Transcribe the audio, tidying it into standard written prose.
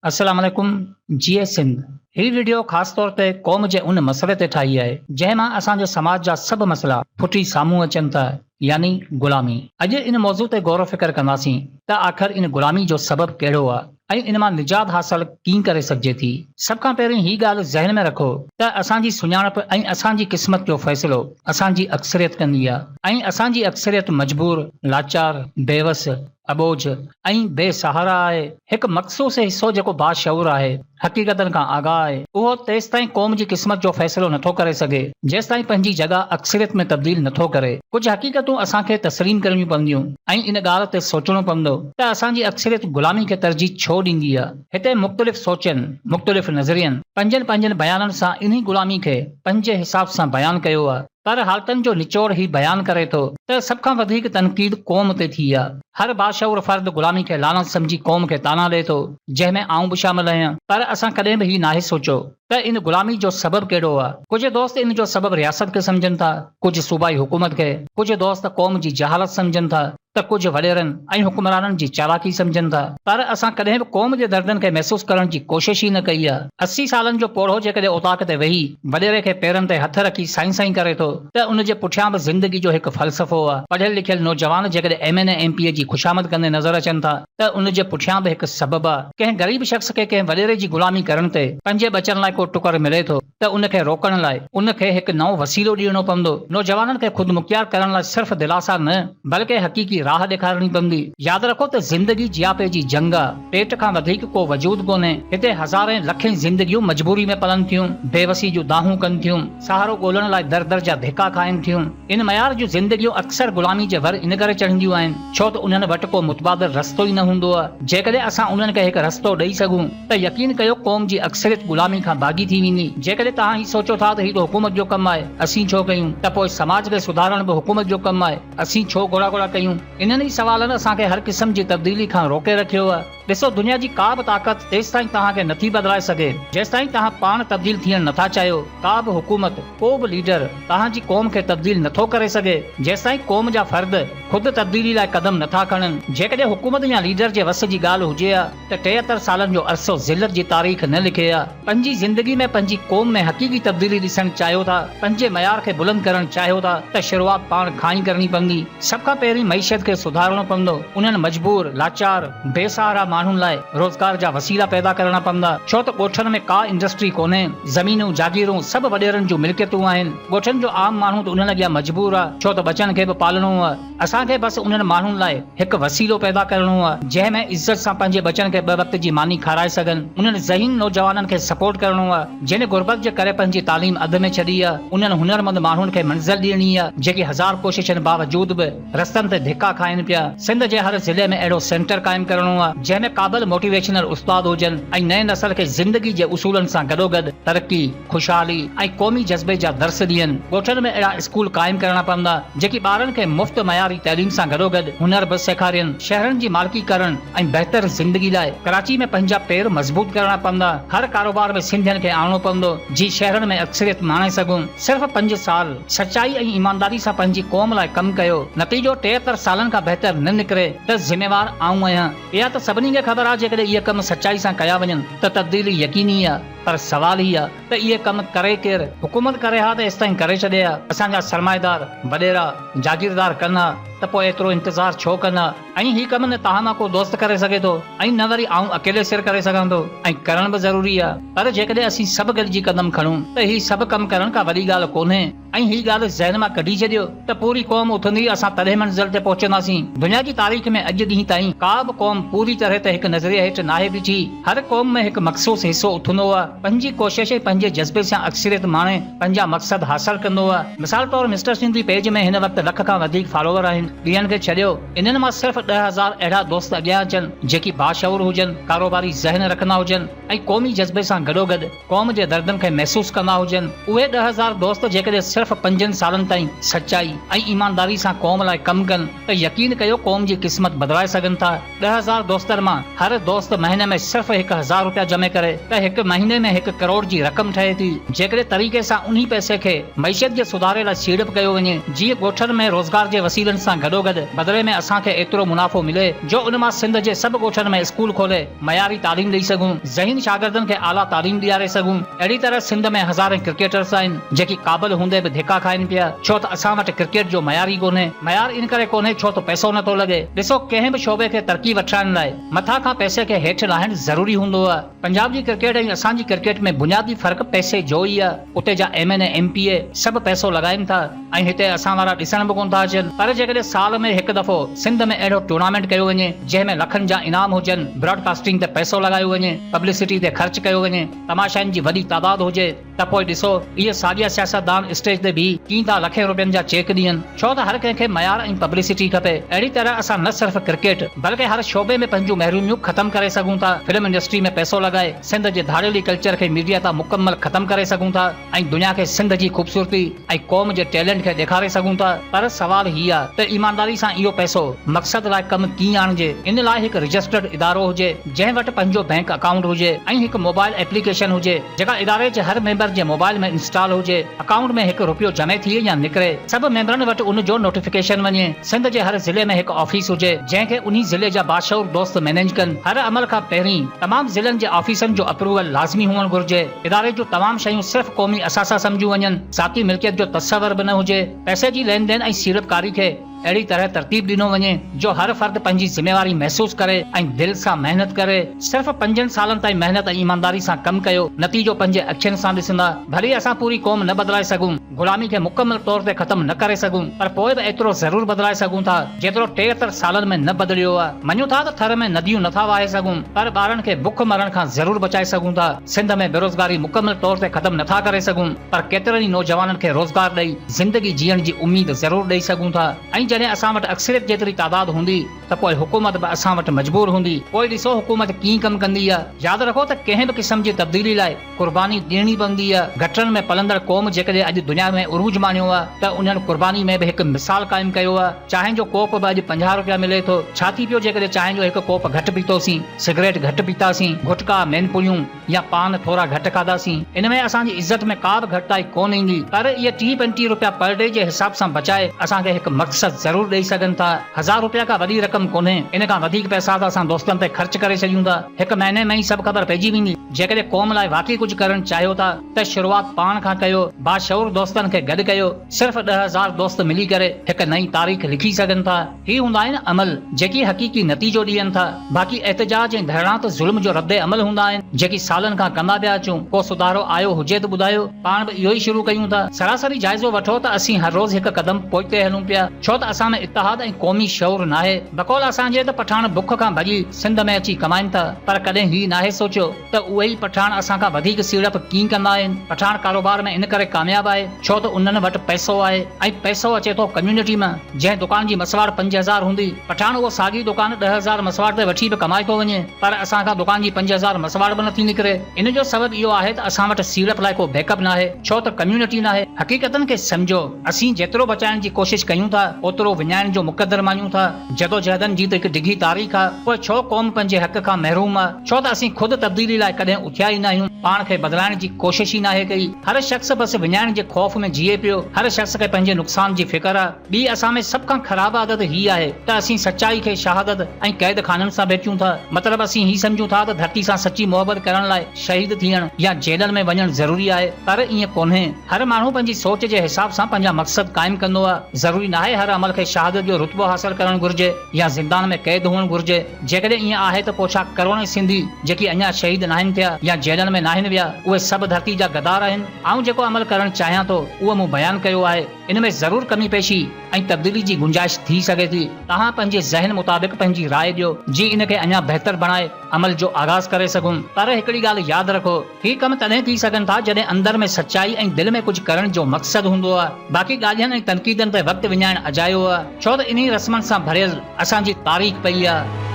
अस्सलाम वालेकुम। जीए सिंध ही वीडियो ख़ासि तौर ते क़ौम जे उन मसइले ते ठाही आहे जंहिं मां असांजे समाज जा सभु मसइला फुटी साम्हूं अचनि था, यानी ग़ुलामी। अॼु इन मौज़ू ते गौर फ़िक्र कंदासीं त आख़िर इन ग़ुलामी जो सबबु कहिड़ो आहे ऐं इन मां निजात हासिल कीअं करे सघिजे थी। सभ खां पहिरीं ही ॻाल्हि ज़हन में रखो त असांजी सुञाणप ऐं असांजी क़िस्मत जो फ़ैसिलो असांजी अक्सरियत कंदी आहे ऐं असांजी अक्सरियत मजबूर, लाचार, बेवस, अबोझ ऐं बेसहारा आहे। हिकु मख़सूस हिसो जेको बाशऊर आहे, हक़ीक़तनि खां आगाह आहे, उहो तेसि ताईं क़ौम जी क़िस्मत जो फ़ैसिलो नथो करे सघे जेसि ताईं पंहिंजी जॻह अक्सरियत में तब्दील नथो करे। कुझु हक़ीक़तूं असांखे तस्लीम करणियूं पवंदियूं ऐं इन ॻाल्हि ते सोचणो पवंदो त असांजी अक्सरियत ग़ुलामी खे तरजीह छो ॾींदी आहे। हिते मुख़्तलिफ़ सोचनि, मुख़्तलिफ़ नज़रियनि पंहिंजनि बयाननि सां इन्ही ग़ुलामी खे पंहिंजे हिसाब सां बयानु कयो आहे। पर हालतनि जो निचोड़ ही बयानु करे थो त सभ खां वधीक तनक़ीद क़ौम ते थी आहे। हर बाशऊर फ़र्द ग़ुलामी खे लानत सम्झी क़ौम खे ताना ॾिए थो, जंहिं में आऊं बि शामिल आहियां। पर असां कॾहिं बि ही नाहे सोचियो त इन ग़ुलामी जो सबबु कहिड़ो आहे। कुझु दोस्त इन जो सबबु रियासत खे सम्झनि था, कुझु सूबाई हुकूमत खे, कुझु दोस्त क़ौम जी जहालत सम्झनि था त कुझु वॾेरनि ऐं हुक्मराननि जी चालाकी सम्झनि था। पर असां कॾहिं बि क़ौम जे दर्दनि खे महसूसु करण जी कोशिश ई न कई आहे। 80 सालनि जो पोढ़ो जेकॾहिं उताक ते वेही वॾेरे खे पेरनि ते हथ रखी साईं साईं करे थो त उन जे पुठियां बि ज़िंदगी जो हिकु फ़लसफ़ो आहे। पढ़ियल लिखियल नौजवान जेकॾहिं MN ऐं MPA जी ख़ुशामद कंदे नज़र अचनि था त उन जे पुठियां बि हिकु सबबु आहे। कंहिं ग़रीब शख़्स खे कंहिं वॾेरे जी ग़ुलामी करण ते पंहिंजे बचण लाइ को टुकर मिले थो त उन खे रोकण लाइ उन खे हिकु नओं वसीलो ॾियणो पवंदो। नौजवाननि खे ख़ुदि मुख्तियार करण लाइ सिर्फ़ दिलासा न बल्कि हक़ीक़ी राह ॾेखारणी पवंदी। यादि रखो त ज़िंदगी जियापे जी जंग आहे, पेट खां वधीक को वजूद कोन्हे। हिते हज़ारें लखें ज़िंदगियूं मजबूरी में पलनि थियूं, बेवसी जूं दाहूं कनि थियूं, सहारो ॻोल्हण लाइ दर दर जा धिका खाइनि थियूं। इन मयार जूं ज़िंदगियूं अक्सर ग़ुलामी जे वर इन करे चढ़ंदियूं आहिनि छो त उन्हनि वटि को मुतबादिल रस्तो ई न हूंदो आहे। जेकॾहिं असां उन्हनि खे हिकु रस्तो ॾेई सघूं त यकीन कयो क़ौम जी अक्सरियत ग़ुलामी खां बाग़ी थी वेंदी। जेकॾहिं तव्हां ही सोचो था त ही त हुकूमत जो कमु आहे, असीं छो कयूं, त पोइ समाज खे सुधारण बि हुकूमत जो कमु आहे, असीं छो घोड़ा कयूं। इन्हनि ई सवालनि असांखे हर क़िस्म जी तब्दीली खां रोके रखियो आहे। ॾिसो, दुनिया जी का बि ताक़त तेसि ताईं तव्हांखे नथी बदिलाए सघे जेसि ताईं तव्हां पाण तब्दील थियण नथा चाहियो। का बि हुकूमत, को बि लीडर तव्हांजी क़ौम खे तब्दील नथो करे सघे जेसि ताईं क़ौम जा फ़र्द ख़ुदि तब्दीली लाइ क़दम नथा खणनि। जेकॾहिं हुकूमत या लीडर जे वस जी ॻाल्हि हुजे हा त 73 सालनि जो अरसो ज़िल्लत जी तारीख़ न लिखे आहे। पंहिंजी ज़िंदगी में पंहिंजी क़ौम में हक़ीक़ी तब्दीली ॾिसणु चाहियो था, पंहिंजे मयार खे बुलंद करणु चाहियो था त शुरूआत पाण खां ई करणी पवंदी। सभ खां पहिरीं मईशत खे सुधारणो पवंदो। उन्हनि मजबूर, लाचार, बेसहारा माण्हुनि लाइ रोज़गार जा वसीला पैदा करणा पवंदा छो त ॻोठनि में का इंडस्ट्री कोन्हे। ज़मीनूं, जागीरूं सभु वॾेरनि जूं मिल्कियतूं आहिनि। ॻोठनि जो आम माण्हू त उन्हनि अॻियां मजबूर आहे छो त बचनि खे बि पालणो आहे। असांखे बसि उन्हनि माण्हुनि लाइ हिकु वसीलो पैदा करणो आहे जंहिं में इज़त सां पंहिंजे बचनि खे 2 वक़्त जी मानी खाराए सघनि। उन्हनि ज़हीन नौजवाननि खे सपोर्ट करणो आहे जिन गुरबत जे करे पंहिंजी तालीम अध में छॾी आहे। उन्हनि हुनरमंद माण्हुनि खे मंज़िल ॾियणी आहे जेके हज़ार कोशिशनि बावजूद बि रस्तनि ते धिका खाइनि पिया। सिंध जे हर ज़िले में अहिड़ो सेंटर क़ाइमु करणो आहे जंहिं में क़ाबिल मोटिवेशनल उस्ताद हुजनि ऐं नए नस्ल खे ज़िंदगी जे उसूलनि सां गॾोगॾु तरक़ी, ख़ुशहाली ऐं क़ौमी जज़्बे जा दर्स ॾियनि। ॻोठनि में अहिड़ा स्कूल क़ाइमु करणा पवंदा जेकी ॿारनि खे मुफ़्त मयारी तइलीम सां गॾोगॾु हुनर बि सेखारियनि। शहरनि जी मालिकी करण ऐं बहितर ज़िंदगी लाइ कराची में पंहिंजा पेर मज़बूत करणा पवंदा। हर कारोबार में सिंधियुनि खे आणणो पवंदो जी शहरनि में अक्सरियत माणे सघूं। सिर्फ़ 5 साल सचाई ऐं ईमानदारी सां पंहिंजी क़ौम लाइ कमु कयो, नतीजो 73 सालनि खां बहितर न निकिरे त ज़िम्मेवार आऊं आहियां। इहा त सभिनी खे ख़बर आहे। जेकॾहिं इहे कम सचाई सां कया वञनि त तब्दीली यकीनी आहे। पर सवाल ही आहे त इहे कम करे केरु? हुकूमत करे हा त एसि ताईं करे छॾे हा। असांजा सरमाएदार, वॾेरा, जागीरदार कनि हा त पोइ एतिरो इंतज़ार छो कंदा? ऐं ही कम न तव्हां मां को दोस्त करे सघे थो ऐं न वरी आऊं अकेले सिर करे सघां थो। ऐं करण बि ज़रूरी आहे। पर जेकॾहिं असीं सभु गॾिजी क़दम खणूं त ही सभु कमु करण का वॾी ॻाल्हि कोन्हे। ऐं ही ॻाल्हि ज़हन मां कढी छॾियो त पूरी क़ौम उथंदी, असां तॾहिं मंज़िल ते पहुचंदासीं। दुनिया जी तारीख़ में अॼु ॾींहं ताईं का बि क़ौम पूरी तरह ते हिकु नज़रिये हेठि नाहे बीठी। हर क़ौम में हिकु मख़सूस हिसो उथंदो आहे, पंहिंजी कोशिश पंहिंजे जज़्बे सां अक्सरियत माणे पंहिंजा मक़सद हासिल कंदो आहे। मिसाल तौर मिस्टर सिंधी पेज में हिन वक़्तु 1 लख खां वधीक फॉलोवर आहिनि। ॿियनि खे छॾियो, इन्हनि मां सिर्फ़ 10,000 अहिड़ा दोस्त अॻियां अचनि जेकी बाशऊर हुजनि, कारोबारी ज़हन रखंदा हुजनि ऐं क़ौमी जज़्बे सां गॾोगॾु क़ौम जे दर्दनि खे महसूस कंदा हुजनि। उहे 10,000 दोस्त जेकॾहिं सिर्फ़ 5 सालनि ताईं सचाई ऐं ईमानदारी सां क़ौम लाइ कमु कनि त यकीन कयो क़ौम जी क़िस्मत बदिलाए सघनि था। 10,000 दोस्तनि मां हर दोस्त महीने में सिर्फ़ 1,000 रुपया जमे करे त 1 महीने में 1 करोड़ जी रक़म ठहे थी। जेकॾहिं तरीक़े सां उन्ही पैसे खे मईशत जे सुधारे लाइ सीड़प कयो वञे, जीअं ॻोठनि में रोज़गार जे वसीलनि सां गॾोगॾु बदिले में असांखे एतिरो मुनाफ़ो मिले जो उन मां सिंध जे सभु ॻोठनि में स्कूल खोले मयारी तालीम ॾेई सघूं, ज़हीन शागिर्दनि खे आला तालीम ॾियारे सघूं। अहिड़ी तरह सिंध में हज़ारे क्रिकेटर्स आहिनि जेकी क़ाबिल हूंदे बि धिका खाइनि पिया, छो त असां वटि क्रिकेट जो मयारी कोन्हे। मयार इन करे कोन्हे छो त पैसो नथो लॻे। ॾिसो, कंहिं बि शोबे खे तरक़ी वठाइण लाइ मथां खां पैसे खे हेठि लाहिण ज़रूरी हूंदो आहे। पंजाब जी क्रिकेट ऐं असांजी क्रिकेट में बुनियादी फ़र्क़ु पैसे जो ई आहे। उते जा MNA MPA सभु पैसो लॻाइनि था ऐं हिते असां वारा ॾिसण बि कोन था अचनि। पर जेकॾहिं साल में 1 दफ़ो सिंध में अहिड़ो टूर्नामेंट कयो वञे जंहिं में लखनि जा इनाम हुजनि, ब्रॉडकास्टिंग ते पैसो लॻायो वञे, पब्लिसिटी ते ख़र्च कयो वञे, तमाशाइनि जी वॾी तादाद हुजे, त पोइ ॾिसो इहे साॻिया सियासतदान स्टेज ते बि कीअं था लखे रुपयनि जा चेक ॾियनि, छो त हर कंहिंखे मयार ऐं पब्लिसिटी खपे। अहिड़ी तरह असां न सिर्फ़ क्रिकेट बल्कि हर शोबे में पंहिंजूं महरूमियूं ख़तम करे सघूं था। फिल्म इंडस्ट्री में पैसो लॻाए सिंध जे धाड़ेली कल्चर खे मीडिया तां मुकम्मल ख़तम करे सघूं था ऐं दुनिया खे सिंध जी ख़ूबसूरती ऐं क़ौम जे टैलेंट खे ॾेखारे सघूं था। पर सवाल हीउ आहे त ईमानदारी सां इहो पैसो मक़सद लाइ कमु कीअं आणिजे। इन लाइ हिकु रजिस्टर्ड इदारो हुजे जंहिं वटि पंहिंजो बैंक अकाउंट हुजे ऐं हिकु मोबाइल एप्लीकेशन हुजे जेका इदारे जे हर मेंबर जे मोबाइल में इंस्टॉल हुजे। अकाउंट में 1 रुपयो जमे थिए या निकिरे, सभु मेंबरनि वटि उन जो नोटिफिकेशन वञे। सिंध जे हर ज़िले में हिकु ऑफिस हुजे जंहिंखे उन्ही ज़िले जा बाशऊर दोस्त मैनेज कनि। हर अमल खां पहिरीं तमामु ज़िलनि जे ऑफिसनि जो अप्रूवल लाज़मी हुअणु घुर्जे। इदारे जूं तमामु शयूं सिर्फ़ क़ौमी असासा सम्झियूं वञनि, ज़ाती मिल्कियत जो तस्वर बि न हुजे। पैसे जी लेन देन ऐं सीड़पकारी खे अहिड़ी तरह तरतीब ॾिनो वञे जो हर फ़र्द पंहिंजी ज़िम्मेवारी महसूसु करे ऐं दिलि सां महिनत करे। सिर्फ़ 5 सालनि ताईं महिनत ऐं ईमानदारी सां कमु कयो, नतीजो पंहिंजे अखियुनि सां ॾिसंदा। भली असां पूरी क़ौम न बदिलाए सघूं, ग़ुलामी खे मुकमल तौर ते ख़तम न करे सघूं, पर पोइ बि एतिरो ज़रूरु बदिलाए सघूं था जेतिरो 73 सालनि में न बदिलियो आहे। मञूं था त थर में नदियूं नथा वाहे सघूं, पर ॿारनि खे बुख मरण खां ज़रूरु बचाए सघूं था। सिंध में बेरोज़गारी मुकमल तौर ते ख़तम नथा करे सघूं, पर केतिरनि ई नौजवाननि खे रोज़गार ॾेई ज़िंदगी जीअण जी उमेद ज़रूरु ॾेई सघूं था। ऐं जॾहिं असां वटि अक्सरियत जेतिरी तादाद हूंदी त पोइ हुकूमत बि असां वटि मजबूर हूंदी। पोइ ॾिसो हुकूमत कीअं कमु कंदी आहे। यादि रखो त कंहिं बि क़िस्म जी तब्दीली लाइ कुर्बानी ॾियणी पवंदी आहे। घटनि में पलंदड़ क़ौम जेकॾहिं अॼु दुनिया में उरूज माणियो आहे त उन्हनि कुर्बानी में बि हिकु मिसाल क़ाइमु कयो आहे। चांहि जो कोप बि अॼु 50 रुपया मिले थो। छा थी पियो जेकॾहिं चांहि जो हिकु कोप घटि पीतोसीं, सिगरेट घटि पीतासीं, गुटका मेनपुलियूं या पान थोरा घटि खाधासीं। इन में असांजी इज़त में का बि घटिताई कोन ईंदी, पर इहे 30-35 रुपया पर डे जे हिसाब सां बचाए असांखे हिकु मक़सदु ज़रूरु ॾेई सघनि था। 1000 रुपया का वॾी रक़म कोन्हे, इन खां वधीक पैसा त असां दोस्तनि ते ख़र्च करे छॾियूं था। 1 महीने में ई सभु ख़बर पइजी वेंदी। जेकॾहिं क़ौम लाइ वाक़ई कुझु करणु चाहियो था त शुरूआत पाण खां कयो। बाशऊर दोस्तनि खे गॾु कयो। सिर्फ़ 10,000 दोस्त मिली करे हिकु नई तारीख़ लिखी सघनि था। ही हूंदा आहिनि अमल जेकी हक़ीक़ी नतीजो ॾियनि था। बाक़ी एहतजाज ऐं धरणा त ज़ुल्म जो रद्द अमल हूंदा आहिनि जेकी सालनि खां कंदा पिया अचूं। को सुधारो आयो हुजे त ॿुधायो, पाण बि इहो ई शुरू कयूं था। सरासरी जाइज़ो वठो त असीं हर रोज़ हिकु क़दम पोइते हलूं पिया, छो त असां में इत्तेहाद ऐं क़ौमी शऊर नाहे। बकौल असांजे त पठान बुख खां भॼी सिंध में अची कमाइनि था, पर कॾहिं ही नाहे सोचियो त उहे ई पठान असां खां वधीक सीड़प कीअं कंदा आहिनि। पठान कारोबार में इन करे कामयाबु आहे छो त उन्हनि वटि पैसो आहे ऐं पैसो अचे थो कम्यूनिटी में। जंहिं दुकान जी मसवाड़ 5000 हूंदी, पठान उहो साॻी दुकान 10,000 मसवाड़ ते वठी बि कमाए थो वञे, पर असां खां दुकान जी 5000 मसवाड़ बि नथी निकिरे। इन जो सबबु इहो आहे त असां वटि सीड़प लाइ को बैकअप नाहे, छो त कम्यूनिटी नाहे। हक़ीक़तनि खे सम्झो, असीं जेतिरो बचाइण जी कोशिश कयूं था ओतिरो विञाइण जो मुक़दर मानियूं था। जदोजहदनि जी त हिकु डिघी तारीख़ आहे, पोइ छो क़ौम पंहिंजे हक़ खां महरूम आहे? छो त असीं ख़ुदि तब्दीली लाइ कॾहिं उथिया ई न आहियूं, पाण खे बदिलाइण जी कोशिश ई नाहे कई। हर शख़्स बसि विञाइण जे ख़ौफ़ में जीए पियो। हर शख़्स खे पंहिंजे नुक़सान जी फिकर आहे। ॿी असां में सभ खां ख़राब आदत हीअ आहे त असीं सचाई खे शहादत ऐं क़ैद खाननि सां भेटियूं था। मतिलबु असीं ही सम्झूं था त धरती सां सची मोहबत करण लाइ शहीद थियण या जेलनि में वञणु ज़रूरी आहे, पर ईअं कोन्हे। हर माण्हू पंहिंजी सोच जे हिसाब सां पंहिंजा मक़सद क़ाइमु कंदो आहे। ज़रूरी नाहे हर अमल खे शहादत जो रुतबो हासिल करणु घुर्जे या ज़िंदान में क़ैद हुअणु घुर्जे। जेकॾहिं ईअं आहे त पोइ छा करोड़ सिंधी जेकी अञा शहीद नाहिनि थिया या जेलनि में नाहिनि विया उहे सभु धरती जा गदार आहिनि? आऊं जेको अमल करणु चाहियां थो उहो मूं बयानु कयो आहे। इन में ज़रूरु कमी पेशी ऐं तब्दीली जी गुंजाइश थी सघे थी। तव्हां पंहिंजे ज़हन मुताबिक़ पंहिंजी राय ॾियो जी इन खे अञा बहितर बणाए अमल जो आगाज़ करे सघूं। पर हिकिड़ी ॻाल्हि यादि रखो, ही कम तॾहिं थी सघनि था जॾहिं अंदर में सचाई ऐं दिलि में कुझु करण जो मक़सदु हूंदो आहे। बाक़ी ॻाल्हियुनि ऐं तनक़ीदनि ते वक़्तु विञाइण अजायो आहे, छो त इन्ही रस्मनि सां भरियल असांजी तारीख़ पई आहे।